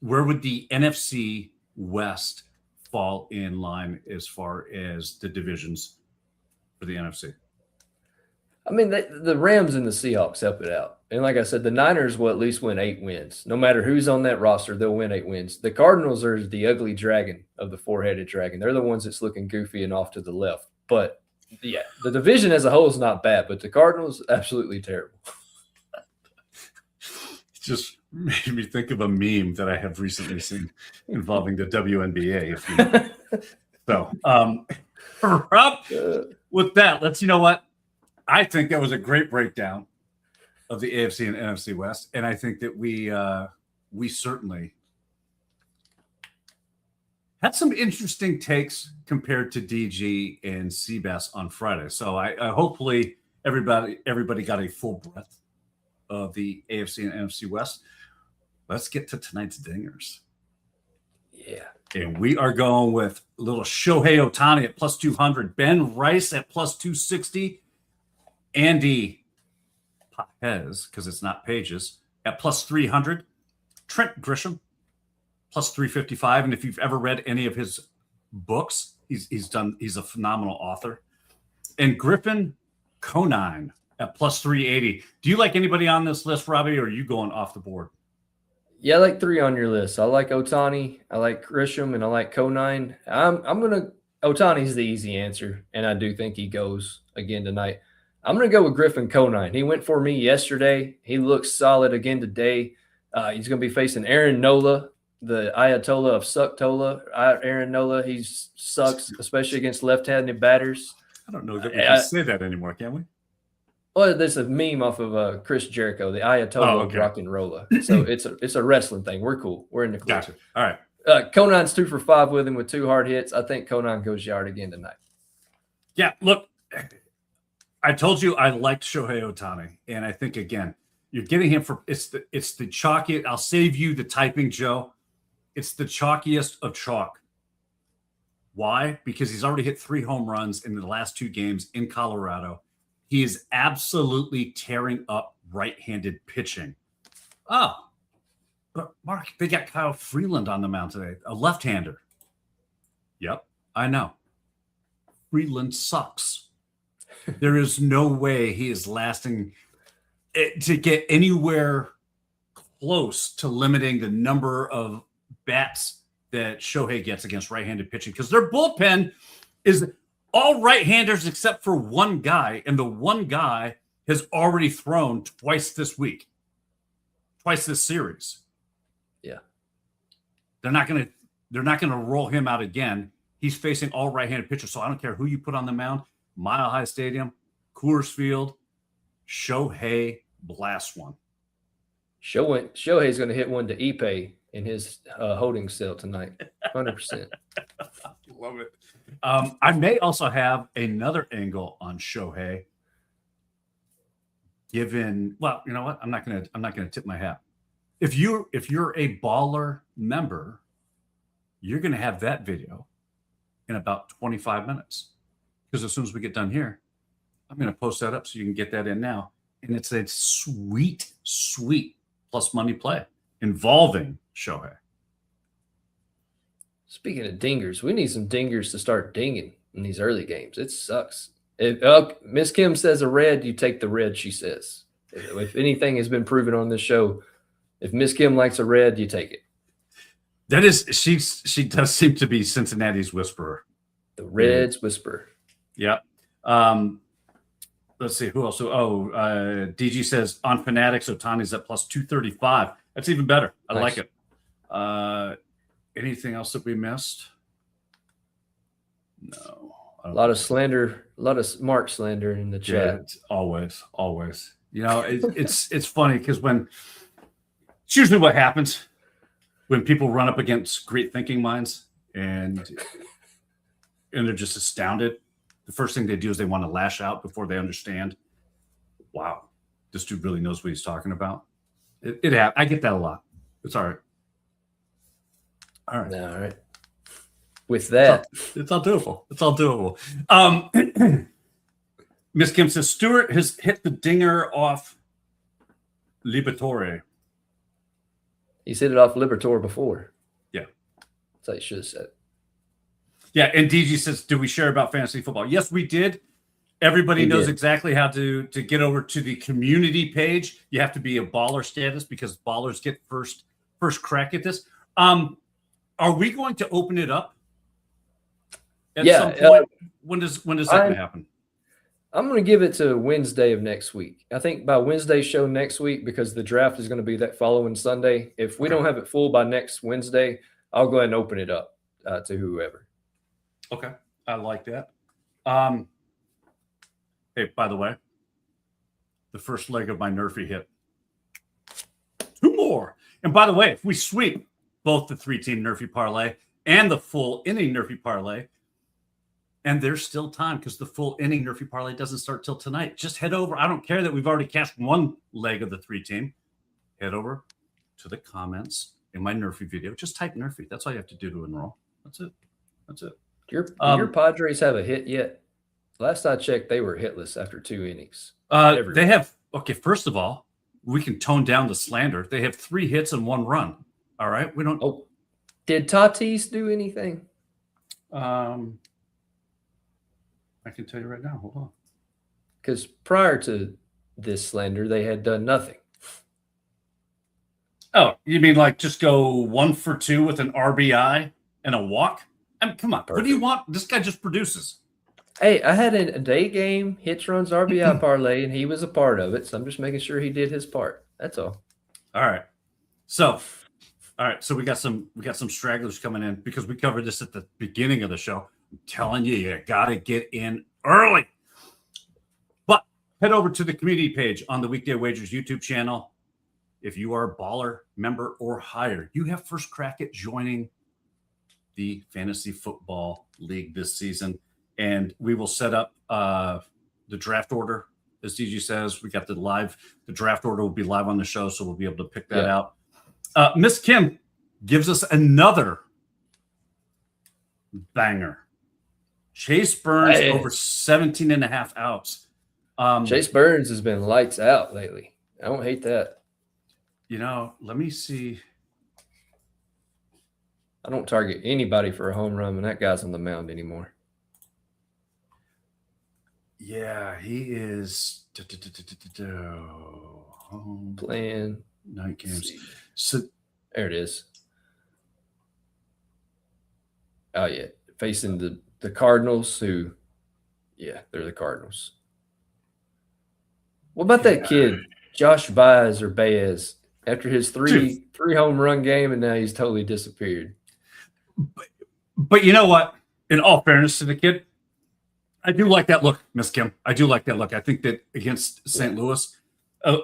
where would the NFC West fall in line as far as the divisions for the NFC? I mean, the Rams and the Seahawks help it out. And like I said, the Niners will at least win 8 wins. No matter who's on that roster, they'll win 8 wins. The Cardinals are the ugly dragon of the 4-headed dragon. They're the ones that's looking goofy and off to the left. But, yeah, the division as a whole is not bad, but the Cardinals, absolutely terrible. It just made me think of a meme that I have recently seen involving the WNBA. So, Rob, with that, you know what? I think that was a great breakdown of the AFC and NFC West, and I think that we certainly had some interesting takes compared to DG and Seabass on Friday. So I hopefully everybody got a full breadth of the AFC and NFC West. Let's get to tonight's dingers. Yeah. And we are going with a little Shohei Ohtani at plus 200, Ben Rice at plus 260, Andy Pages, because it's not Pages, at plus 300, Trent Grisham plus 355. And if you've ever read any of his books, he's a phenomenal author. And Griffin Conine at plus 380. Do you like anybody on this list, Robbie, or are you going off the board? Yeah, I like 3 on your list. I like Ohtani, I like Grisham, and I like Conine. Ohtani's the easy answer, and I do think he goes again tonight. I'm going to go with Griffin Conine. He went for me yesterday. He looks solid again today. He's going to be facing Aaron Nola, the Ayatollah of Sucktola. Aaron Nola, he sucks, especially against left-handed batters. I don't know that we can say that anymore, can we? Well, there's a meme off of Chris Jericho, the Ayatollah of rock and roller. So it's a wrestling thing. We're cool. We're in the clear. Gotcha. All right. Conan's 2 for 5 with him with 2 hard hits. I think Conan goes yard again tonight. Yeah, look, I told you I liked Shohei Ohtani, and I think again, you're getting him for it's the chalkiest. I'll save you the typing, Joe. It's the chalkiest of chalk. Why? Because he's already hit 3 home runs in the last 2 games in Colorado. He is absolutely tearing up right-handed pitching. Oh, but Mark, they got Kyle Freeland on the mound today, a left-hander. Yep, I know. Freeland sucks. There is no way he is lasting to get anywhere close to limiting the number of bats that Shohei gets against right-handed pitching, because their bullpen is all right-handers except for one guy, and the one guy has already thrown twice this week, twice this series. Yeah, they're not gonna roll him out again. He's facing all right-handed pitchers, so I don't care who you put on the mound. Mile High Stadium, Coors Field, Shohei blasts one. Shohei's going to hit one to Ipe in his holding cell tonight. 100%. Love it. I may also have another angle on Shohei. Given, well, you know what? I'm not gonna tip my hat. If you're a Baller member, you're gonna have that video in about 25 minutes. Because as soon as we get done here, I'm gonna post that up so you can get that in now. And it's a sweet, sweet plus money play involving Shohei. Speaking of dingers, we need some dingers to start dinging in these early games. It sucks. Miss Kim says a red, you take the red, she says. If anything has been proven on this show, if Miss Kim likes a red, you take it. That is, she does seem to be Cincinnati's whisperer. The Reds whisper. Yeah. Let's see who else. DG says on Fanatics, Ohtani's at plus 235. That's even better. I like it. Anything else that we missed? No. A lot of slander, a lot of Mark slander in the chat. Yeah, always. You know, it's funny because it's usually what happens when people run up against great thinking minds and they're just astounded. The first thing they do is they want to lash out before they understand. Wow, this dude really knows what he's talking about. I get that a lot. It's all right. All right. With that, it's all doable. It's all doable. Miss Kim says Stewart has hit the dinger off Liberatore. He's hit it off Liberatore before. Yeah, that's what you should have said. Yeah, and DG says, "Do we share about fantasy football?" Yes, we did. Everybody knows exactly how to get over to the community page. You have to be a baller status because ballers get first crack at this. Are we going to open it up at some point? When is that going to happen? I'm going to give it to Wednesday of next week. I think by Wednesday's show next week, because the draft is going to be that following Sunday. If we don't have it full by next Wednesday, I'll go ahead and open it up to whoever. Okay, I like that. Hey, by the way, the first leg of my NRFI hit. 2 more. And by the way, if we sweep both the 3-team NRFI parlay and the full inning NRFI parlay, and there's still time because the full inning NRFI parlay doesn't start till tonight. Just head over. I don't care that we've already cashed 1 leg of the 3-team. Head over to the comments in my NRFI video. Just type NRFI. That's all you have to do to enroll. That's it. Do your Padres have a hit yet? Last I checked, they were hitless after 2 innings. They have, okay, first of all, we can tone down the slander. They have 3 hits and 1 run. All right. We don't. Oh, did Tatis do anything? I can tell you right now. Hold on. Because prior to this slander, they had done nothing. Oh, you mean like just go 1 for 2 with an RBI and a walk? I mean, come on. Perfect. What do you want? This guy just produces. Hey, I had a day game hits, runs, RBI parlay, and he was a part of it. So I'm just making sure he did his part. That's all. All right. So we got some stragglers coming in because we covered this at the beginning of the show. I'm telling you, you got to get in early. But head over to the community page on the Weekday Wagers YouTube channel. If you are a baller, member, or higher, you have first crack at joining the Fantasy Football League this season. And we will set up the draft order. As DG says, we got the draft order will be live on the show, so we'll be able to pick that out. Miss Kim gives us another banger. Chase Burns over 17.5 outs. Chase Burns has been lights out lately. I don't hate that. Let me see. I don't target anybody for a home run when that guy's on the mound anymore. Yeah, he is playing 9 games. So there it is. Oh yeah, facing the Cardinals, they're the Cardinals. What about that kid, Josh Baez or Baez? After his three home run game, and now he's totally disappeared. But you know what? In all fairness to the kid, I do like that look, Miss Kim. I do like that look. I think that against St. Louis,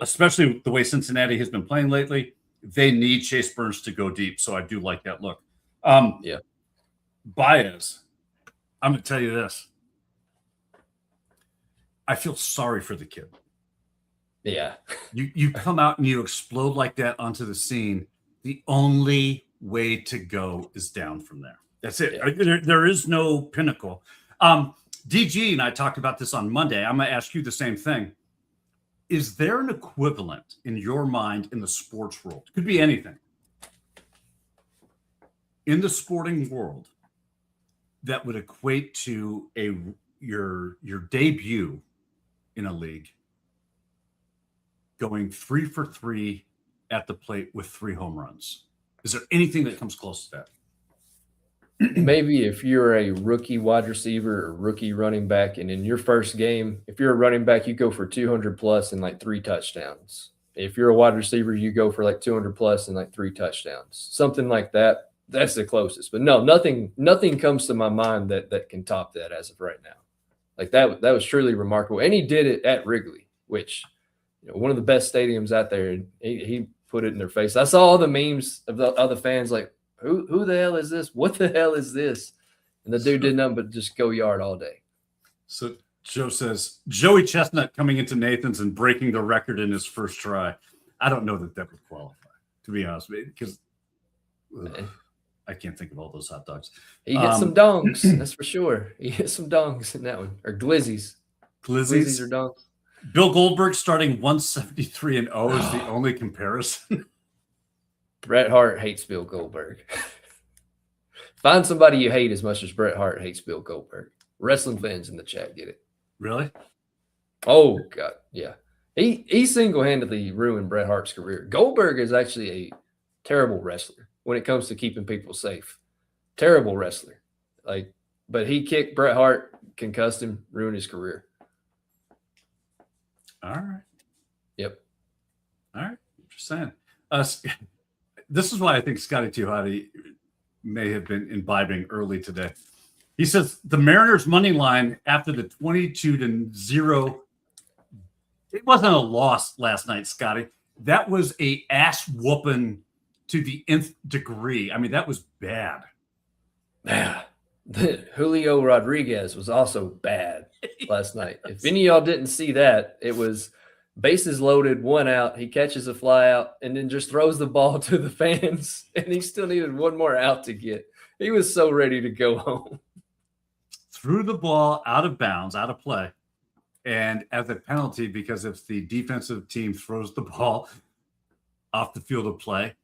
especially the way Cincinnati has been playing lately, they need Chase Burns to go deep. So I do like that look. Baez, I'm going to tell you this. I feel sorry for the kid. Yeah. You come out and you explode like that onto the scene. The only way to go is down from there. That's it. Yeah. There is no pinnacle. DG and I talked about this on Monday. I'm going to ask you the same thing. Is there an equivalent in your mind in the sports world? It could be anything. In the sporting world that would equate to your debut in a league going 3 for 3 at the plate with 3 home runs? Is there anything that comes close to that? Maybe if you're a rookie wide receiver or rookie running back, and in your first game, if you're a running back, you go for 200 plus and like 3 touchdowns. If you're a wide receiver, you go for like 200 plus and like 3 touchdowns. Something like that. That's the closest. But no, nothing comes to my mind that can top that as of right now. Like that was truly remarkable. And he did it at Wrigley, which one of the best stadiums out there. And he put it in their face. I saw all the memes of the other fans like, who the hell is this? What the hell is this? And the dude did nothing but just go yard all day. So Joe says, Joey Chestnut coming into Nathan's and breaking the record in his first try. I don't know that would qualify, to be honest with you, because I can't think of all those hot dogs. He hit some dongs, that's for sure. He hit some dongs in that one. Or glizzies. Glizzies or dongs. Bill Goldberg starting 173-0 is the only comparison. Bret Hart hates Bill Goldberg. Find somebody you hate as much as Bret Hart hates Bill Goldberg. Wrestling fans in the chat get it. Really? Oh, God, yeah. He single-handedly ruined Bret Hart's career. Goldberg is actually a terrible wrestler when it comes to keeping people safe. Terrible wrestler. But he kicked Bret Hart, concussed him, ruined his career. All right. Yep. All right. Just saying. This is why I think Scotty Tuhati may have been imbibing early today. He says the Mariners money line after the 22-0. It wasn't a loss last night, Scotty. That was a ass whooping to the nth degree. I mean, that was bad. Yeah. Julio Rodriguez was also bad last night. If any of y'all didn't see that, it was bases loaded, 1 out. He catches a fly out and then just throws the ball to the fans, and he still needed 1 more out to get. He was so ready to go home. Threw the ball out of bounds, out of play, and as a penalty, because if the defensive team throws the ball off the field of play,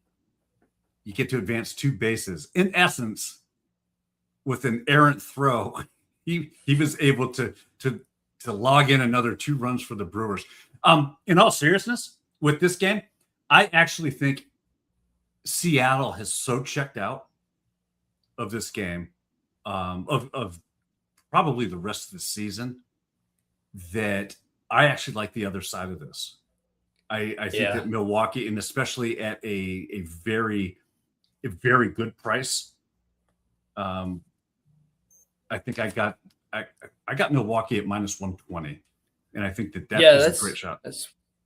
you get to advance 2 bases. In essence, with an errant throw, he was able to log in another 2 runs for the Brewers. In all seriousness, with this game, I actually think Seattle has so checked out of this game, of probably the rest of the season, that I actually like the other side of this. I think that Milwaukee, and especially at a very good price, I think I got Milwaukee at -120. And I think that is a great shot.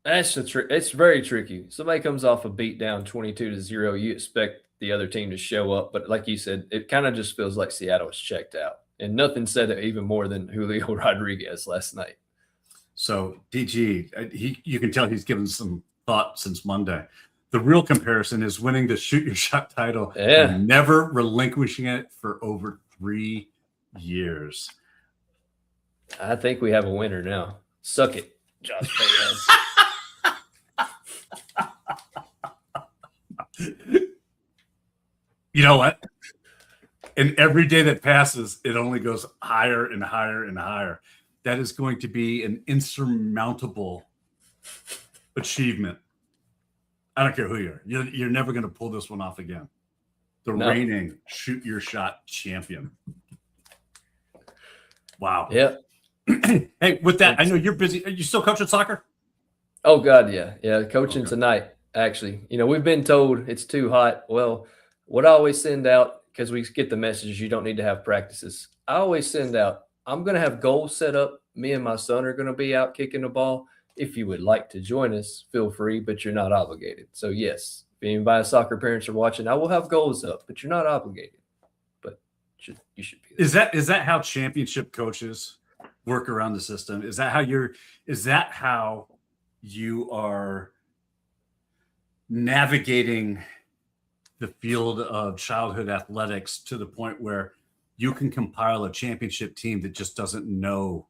It's very tricky. Somebody comes off a beat down 22-0. You expect the other team to show up, but like you said, it kind of just feels like Seattle is checked out, and nothing said it even more than Julio Rodriguez last night. So DG, you can tell he's given some thought since Monday. The real comparison is winning the shoot your shot title and never relinquishing it for over 3 years. I think we have a winner now. Suck it, Josh Payne. You know what? And every day that passes, it only goes higher and higher and higher. That is going to be an insurmountable achievement. I don't care who you are. You're never going to pull this one off again. The reigning shoot your shot champion. Wow. Yeah. Hey, with that, I know you're busy. Are you still coaching soccer? Oh, God, yeah. Yeah, coaching tonight, actually. We've been told it's too hot. Well, what I always send out, because we get the messages, you don't need to have practices. I always send out, I'm going to have goals set up. Me and my son are going to be out kicking the ball. If you would like to join us, feel free, but you're not obligated. So, yes, if anybody soccer parents are watching, I will have goals up, but you're not obligated. But you should be there. Is that how championship coaches work around the system? Is that how you are navigating the field of childhood athletics to the point where you can compile a championship team that just doesn't know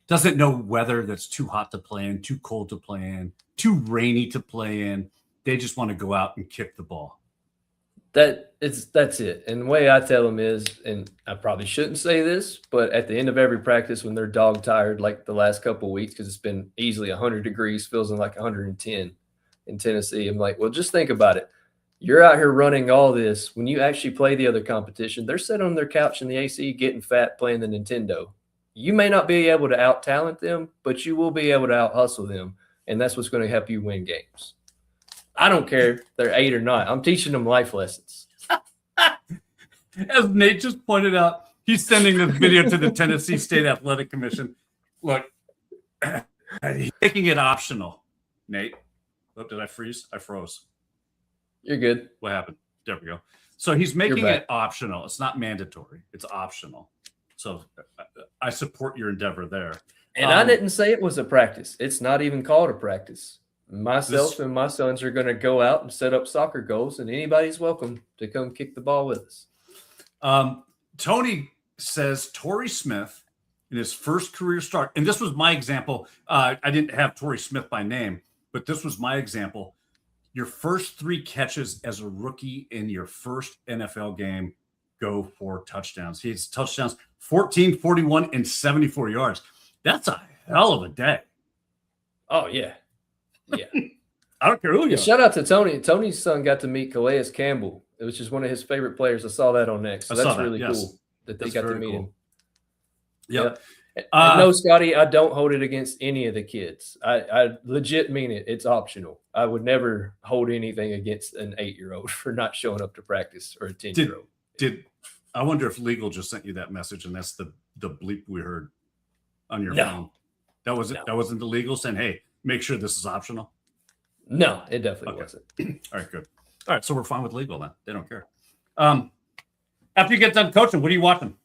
weather that's too hot to play in, too cold to play in, too rainy to play in. They just want to go out and kick the ball. That's it. And the way I tell them is, and I probably shouldn't say this, but at the end of every practice, when they're dog tired, like the last couple of weeks, because it's been easily 100 degrees, feels like 110 in Tennessee. I'm like, well, just think about it. You're out here running all this. When you actually play the other competition, they're sitting on their couch in the AC, getting fat, playing the Nintendo. You may not be able to out-talent them, but you will be able to out-hustle them, and that's what's going to help you win games. I don't care if they're 8 or not. I'm teaching them life lessons. As Nate just pointed out, he's sending this video to the Tennessee State Athletic Commission. Look, he's making it optional. Nate, oh, did I freeze? I froze. You're good. What happened? There we go. So he's making it optional. It's not mandatory. It's optional. So I support your endeavor there. And I didn't say it was a practice. It's not even called a practice. Myself and my sons are going to go out and set up soccer goals, and anybody's welcome to come kick the ball with us. Tony says Torrey Smith in his first career start, and this was my example. I didn't have Torrey Smith by name, but this was my example. Your first 3 catches as a rookie in your first NFL game go for touchdowns. He has touchdowns 14, 41, and 74 yards. That's a hell of a day. Oh, yeah. Yeah. I don't care who you are. Shout out to Tony. Tony's son got to meet Calais Campbell. It was just one of his favorite players. I saw that on Next. So that's really cool that they got to meet him. Yep. No, Scotty, I don't hold it against any of the kids. I legit mean it. It's optional. I would never hold anything against an 8-year-old for not showing up to practice or a 10-year-old. I wonder if legal just sent you that message and that's the bleep we heard on your phone. That wasn't the legal saying, hey, make sure this is optional? No, it definitely wasn't. All right, good. All right, so we're fine with legal then. They don't care. After you get done coaching, what are you watching?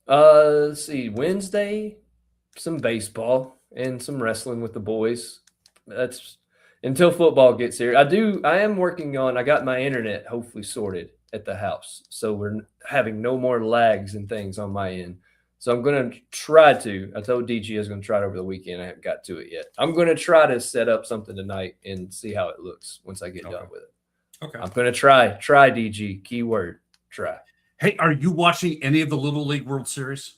Let's see. Wednesday, some baseball and some wrestling with the boys. That's until football gets here. I am working on, I got my internet hopefully sorted at the house. So we're having no more lags and things on my end. So I'm going to try to, I told DG I was going to try it over the weekend. I haven't got to it yet. I'm going to try to set up something tonight and see how it looks once I get done with it. Okay. I'm going to try DG, keyword, try. Hey, are you watching any of the Little League World Series?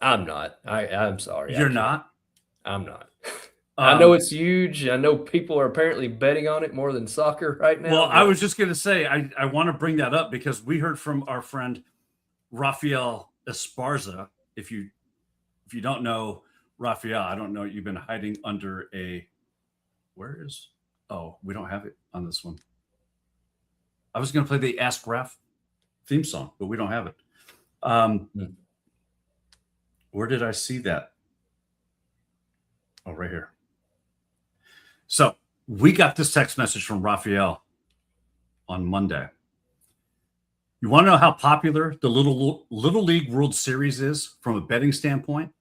I'm not. I'm sorry. You're not? I'm not. I know it's huge. I know people are apparently betting on it more than soccer right now. Well, I was just going to say, I want to bring that up because we heard from our friend Rafael Esparza. If you don't know Rafael, I don't know. You've been hiding under we don't have it on this one. I was going to play the Ask Raf theme song, but we don't have it. Where did I see that? Oh, right here. So we got this text message from Raphael on Monday. You want to know how popular the Little League World Series is from a betting standpoint?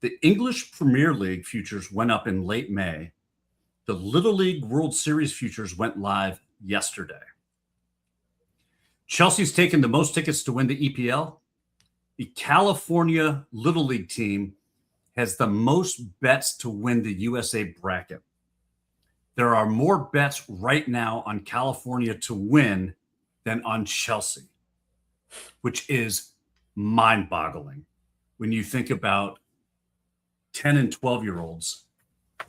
The English Premier League futures went up in late May. The Little League World Series futures went live yesterday. Chelsea's taken the most tickets to win the EPL. The California Little League team has the most bets to win the USA bracket. There are more bets right now on California to win than on Chelsea, which is mind-boggling when you think about 10 and 12-year-olds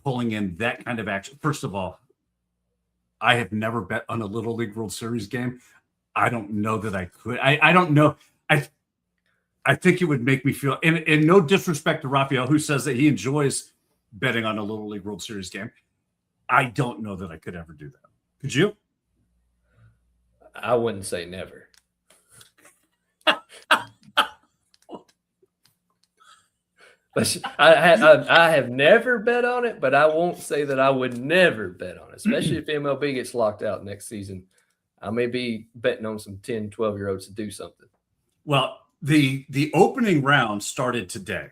pulling in that kind of action. First of all, I have never bet on a Little League World Series game. I don't know that I could. I don't know. I think it would make me feel, and no disrespect to Raphael, who says that he enjoys betting on a Little League World Series game. I don't know that I could ever do that. Could you? I wouldn't say never. But I have never bet on it, but I won't say that I would never bet on it, especially if MLB gets locked out next season. I may be betting on some 10, 12-year-olds to do something. Well, the opening round started today.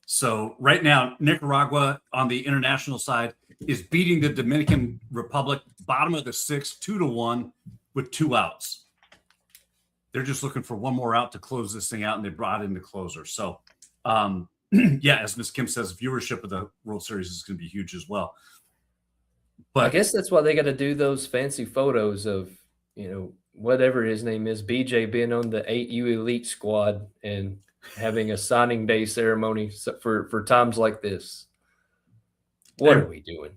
So right now, Nicaragua on the international side is beating the Dominican Republic, bottom of the sixth, 2-1 with 2 outs. They're just looking for one more out to close this thing out, and they brought in the closer. So, yeah, as Ms. Kim says, viewership of the World Series is going to be huge as well. But I guess that's why they got to do those fancy photos of, whatever his name is, BJ being on the 8U elite squad and having a signing day ceremony for times like this. What are we doing?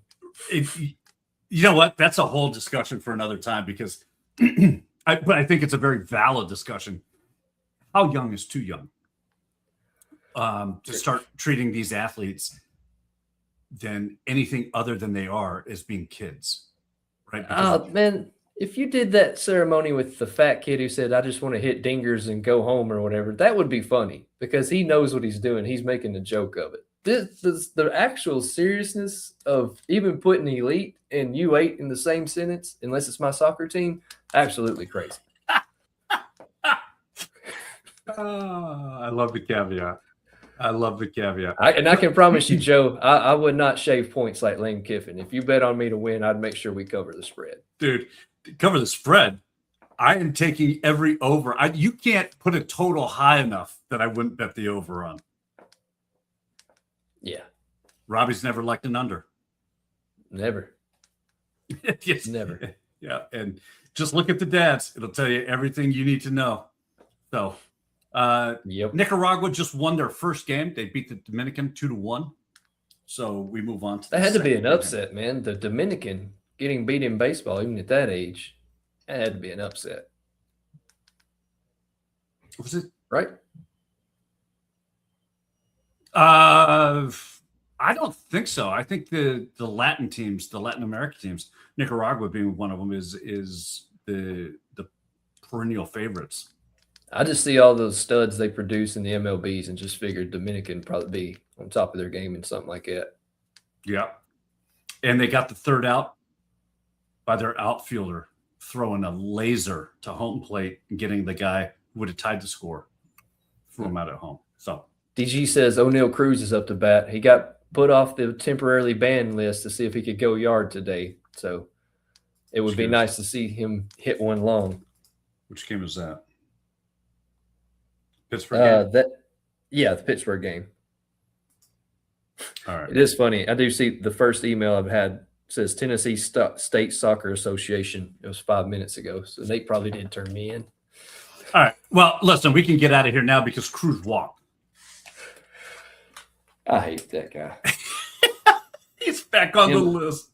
You know what? That's a whole discussion for another time because but I think it's a very valid discussion. How young is too young to start treating these athletes than anything other than they are as being kids, right? Because Man, if you did that ceremony with the fat kid who said, I just want to hit dingers and go home or whatever, that would be funny because he knows what he's doing. He's making a joke of it. The actual seriousness of even putting elite and U8 in the same sentence, unless it's my soccer team, absolutely crazy. I love the caveat. I can promise you, Joe, I would not shave points like Lane Kiffin. If you bet on me to win, I'd make sure we cover the spread. Dude, cover the spread. I am taking every over. You can't put a total high enough that I wouldn't bet the over on. Yeah. Robbie's never liked an under. Never. Yes. Never. Yeah. And just look at the dads. It'll tell you everything you need to know. So, Yep. Nicaragua just won their first game. They beat the Dominican 2-1. So we move on to That had to be an upset, man. The Dominican getting beat in baseball, even at that age, that had to be an upset. Was it? Right? I don't think so. I think the Latin teams, the Latin American teams, Nicaragua being one of them, is the perennial favorites. I just see all those studs they produce in the MLBs and just figured Dominican probably be on top of their game in something like that. Yeah. And they got the third out by their outfielder throwing a laser to home plate and getting the guy who would have tied the score, threw him out at home. So DG says O'Neal Cruz is up to bat. He got put off the temporarily banned list to see if he could go yard today. So it would be nice to see him hit one long. Which game is that? Pittsburgh game? The Pittsburgh game. All right. It is funny. I do see the first email I've had says Tennessee State Soccer Association. It was 5 minutes ago. So Nate probably did turn me in. All right. Well, listen, we can get out of here now because Cruz walked. I hate that guy. He's back on the list.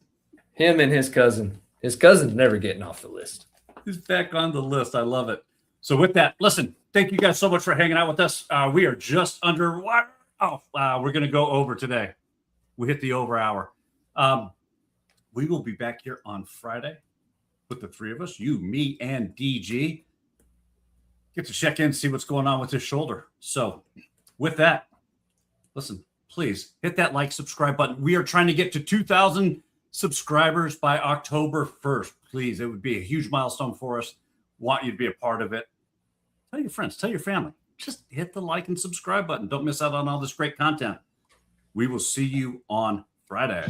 Him and his cousin. His cousin's never getting off the list. He's back on the list. I love it. So with that, listen, thank you guys so much for hanging out with us. We are just under what? Oh, we're going to go over today. We hit the over hour. We will be back here on Friday with the three of us, you, me, and DG. get to check in, see what's going on with his shoulder. So with that, listen, please hit that like, subscribe button. We are trying to get to 2,000 subscribers by October 1st. Please, it would be a huge milestone for us. Want you to be a part of it. Tell your friends, tell your family. Just hit the like and subscribe button. Don't miss out on all this great content. We will see you on Friday.